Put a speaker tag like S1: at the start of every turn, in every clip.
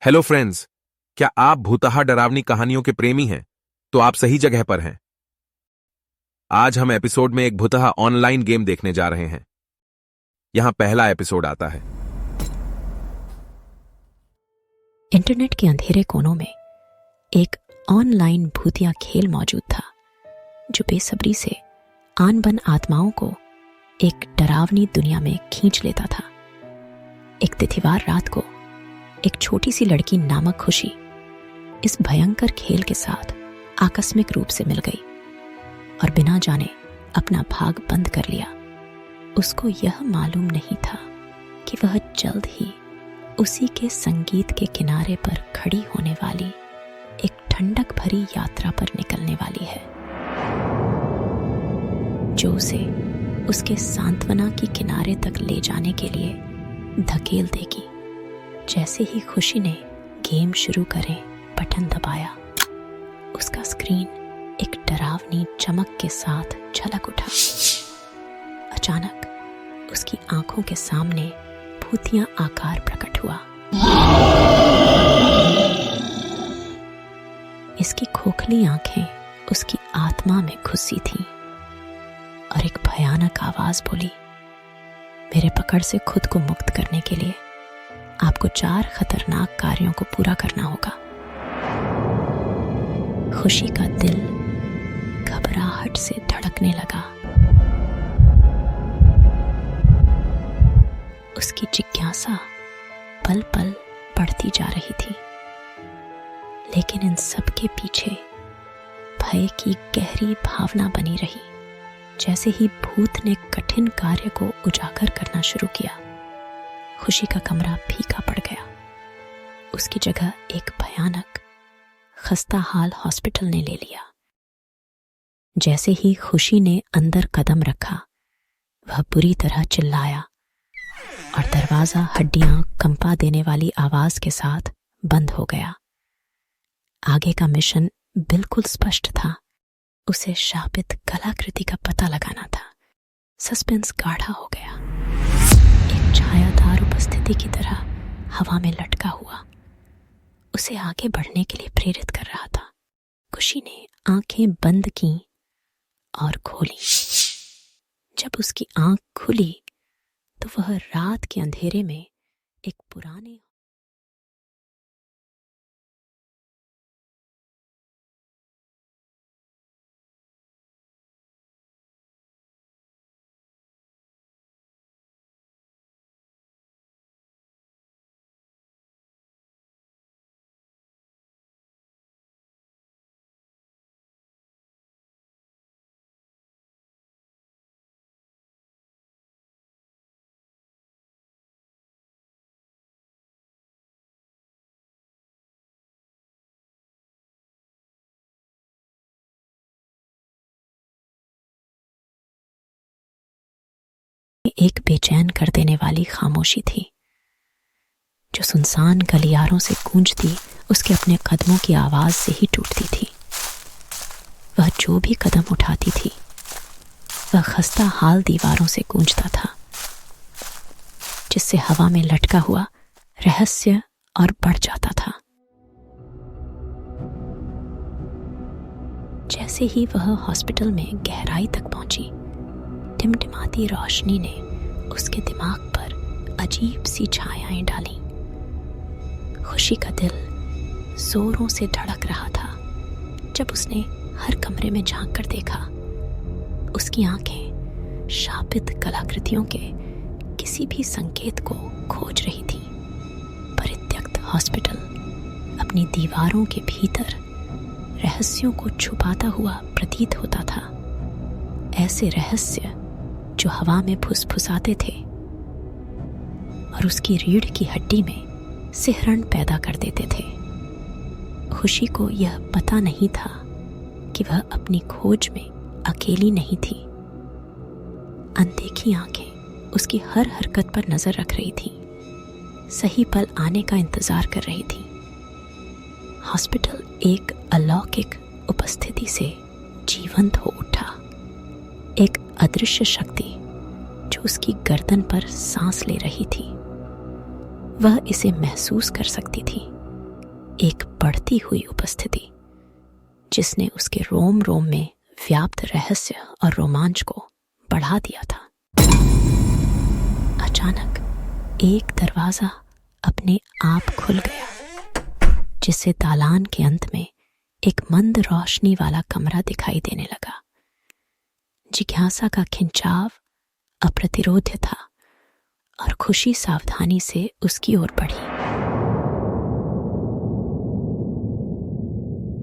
S1: Hello friends, क्या आप भूतहा डरावनी कहानियों के प्रेमी हैं? तो आप सही जगह पर हैं। आज हम एपिसोड में एक भूतहा ऑनलाइन गेम देखने जा रहे हैं। यहां पहला एपिसोड आता है।
S2: इंटरनेट के अंधेरे कोनों में एक ऑनलाइन भूतिया खेल मौजूद था जो बेसब्री से आन बन आत्माओं को एक डरावनी दुनिया में खींच लेता था। एक तिथिवार रात को एक छोटी सी लड़की नामक खुशी इस भयंकर खेल के साथ आकस्मिक रूप से मिल गई और बिना जाने अपना भाग बंद कर लिया। उसको यह मालूम नहीं था कि वह जल्द ही उसी के संगीत के किनारे पर खड़ी होने वाली एक ठंडक भरी यात्रा पर निकलने वाली है, जो उसे उसके सांत्वना की किनारे तक ले जाने के लिए धकेल देगी। जैसे ही खुशी ने गेम शुरू करें बटन दबाया, उसका स्क्रीन एक डरावनी चमक के साथ झलक उठा। अचानक उसकी आंखों के सामने भूतिया आकार प्रकट हुआ। इसकी खोखली आंखें उसकी आत्मा में घुसी थीं और एक भयानक आवाज बोली, मेरे पकड़ से खुद को मुक्त करने के लिए आपको 4 खतरनाक कार्यों को पूरा करना होगा। खुशी का दिल घबराहट से धड़कने लगा। उसकी जिज्ञासा पल पल बढ़ती जा रही थी, लेकिन इन सब के पीछे भय की गहरी भावना बनी रही। जैसे ही भूत ने कठिन कार्य को उजागर करना शुरू किया, खुशी का कमरा फीका पड़ गया। उसकी जगह एक भयानक खस्ता हाल हॉस्पिटल ने ले लिया। जैसे ही खुशी ने अंदर कदम रखा, वह बुरी तरह चिल्लाया और दरवाजा हड्डियां कंपा देने वाली आवाज के साथ बंद हो गया। आगे का मिशन बिल्कुल स्पष्ट था। उसे शापित कलाकृति का पता लगाना था। सस्पेंस गाढ़ा हो गया, एक छायादार उपस्थिति की तरह हवा में लटका हुआ उसे आगे बढ़ने के लिए प्रेरित कर रहा था। खुशी ने आंखें बंद की और खोली। जब उसकी आंख खुली तो वह रात के अंधेरे में एक पुराने एक बेचैन कर देने वाली खामोशी थी, जो सुनसान गलियारों से गूंजती उसके अपने कदमों की आवाज से ही टूटती थी। वह जो भी कदम उठाती थी, वह खस्ता हाल दीवारों से गूंजता था, जिससे हवा में लटका हुआ रहस्य और बढ़ जाता था। जैसे ही वह हॉस्पिटल में गहराई तक पहुंची, टिमटिमाती रोशनी ने उसके दिमाग पर अजीब सी छायाएं डाली। खुशी का दिल जोरों से धड़क रहा था जब उसने हर कमरे में झांक कर देखा। उसकी आंखें शापित कलाकृतियों के किसी भी संकेत को खोज रही थी। परित्यक्त हॉस्पिटल अपनी दीवारों के भीतर रहस्यों को छुपाता हुआ प्रतीत होता था। ऐसे रहस्य जो हवा में फुसफुसाते थे और उसकी रीढ़ की हड्डी में सिहरन पैदा कर देते थे। खुशी को यह पता नहीं था कि वह अपनी खोज में अकेली नहीं थी। अनदेखी आंखें उसकी हर हरकत पर नजर रख रही थी, सही पल आने का इंतजार कर रही थी। हॉस्पिटल एक अलौकिक उपस्थिति से जीवंत हो उठा। एक अदृश्य शक्ति जो उसकी गर्दन पर सांस ले रही थी। वह इसे महसूस कर सकती थी एक बढ़ती हुई उपस्थिति जिसने उसके रोम रोम में व्याप्त रहस्य और रोमांच को बढ़ा दिया था। अचानक एक दरवाजा अपने आप खुल गया, जिससे दालान के अंत में एक मंद रोशनी वाला कमरा दिखाई देने लगा। जिज्ञासा का खिंचाव अप्रतिरोध्य था और खुशी सावधानी से उसकी ओर बढ़ी।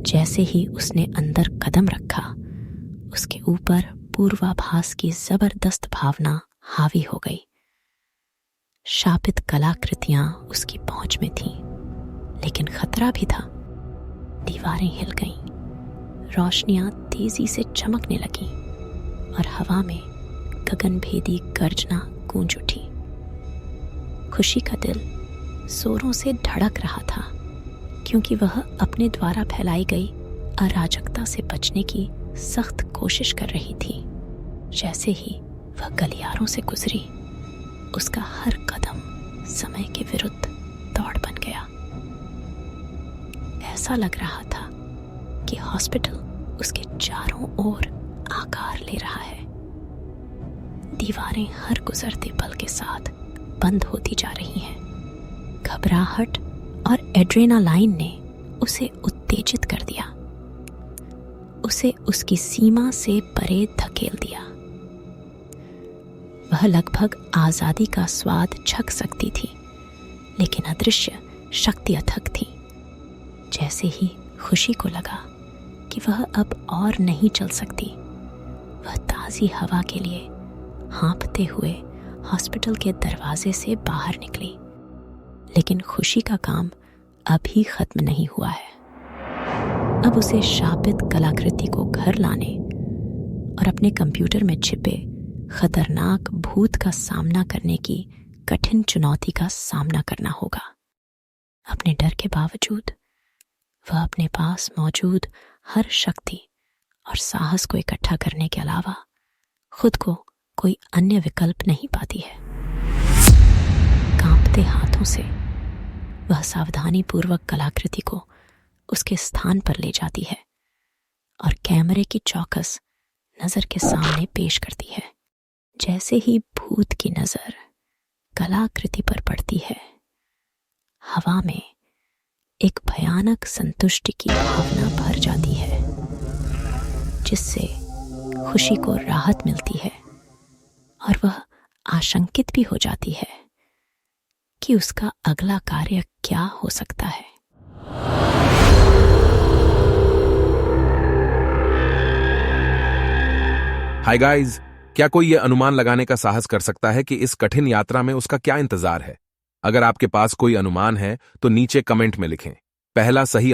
S2: जैसे ही उसने अंदर कदम रखा, उसके ऊपर पूर्वाभास की जबरदस्त भावना हावी हो गई। शापित कलाकृतियां उसकी पहुंच में थीं, लेकिन खतरा भी था। दीवारें हिल गईं, रोशनियां तेजी से चमकने लगीं और हवा में गगनभेदी गर्जना गूंज उठी। खुशी का दिल जोरों से धड़क रहा था, क्योंकि वह अपने द्वारा फैलाई गई अराजकता से बचने की सख्त कोशिश कर रही थी। जैसे ही वह गलियारों से गुजरी, उसका हर कदम समय के विरुद्ध दौड़ बन गया। ऐसा लग रहा था कि हॉस्पिटल उसके चारों ओर आकार ले रहा है। दीवारें हर गुजरते पल के साथ बंद होती जा रही हैं। घबराहट और एड्रेनालाइन ने उसे उत्तेजित कर दिया, उसे उसकी सीमा से परे धकेल दिया। वह लगभग आजादी का स्वाद चख सकती थी, लेकिन अदृश्य शक्ति अथक थी। जैसे ही खुशी को लगा कि वह अब और नहीं चल सकती, वह ताज़ी हवा के लिए हाँफते हुए हॉस्पिटल के दरवाजे से बाहर निकली। लेकिन खुशी का काम अभी खत्म नहीं हुआ है। अब उसे शापित कलाकृति को घर लाने और अपने कंप्यूटर में छिपे खतरनाक भूत का सामना करने की कठिन चुनौती का सामना करना होगा। अपने डर के बावजूद वह अपने पास मौजूद हर शक्ति और साहस को इकट्ठा करने के अलावा खुद को कोई अन्य विकल्प नहीं पाती है। कांपते हाथों से वह सावधानी पूर्वक कलाकृति को उसके स्थान पर ले जाती है और कैमरे की चौकस नजर के सामने पेश करती है। जैसे ही भूत की नजर कलाकृति पर पड़ती है, हवा में एक भयानक संतुष्टि की भावना भर जाती है, जिससे खुशी को राहत मिलती है और वह आशंकित भी हो जाती है कि उसका अगला कार्य क्या हो सकता है।
S1: हाय गाइस, क्या कोई ये अनुमान लगाने का साहस कर सकता है कि इस कठिन यात्रा में उसका क्या इंतजार है? अगर आपके पास कोई अनुमान है तो नीचे कमेंट में लिखें। पहला सही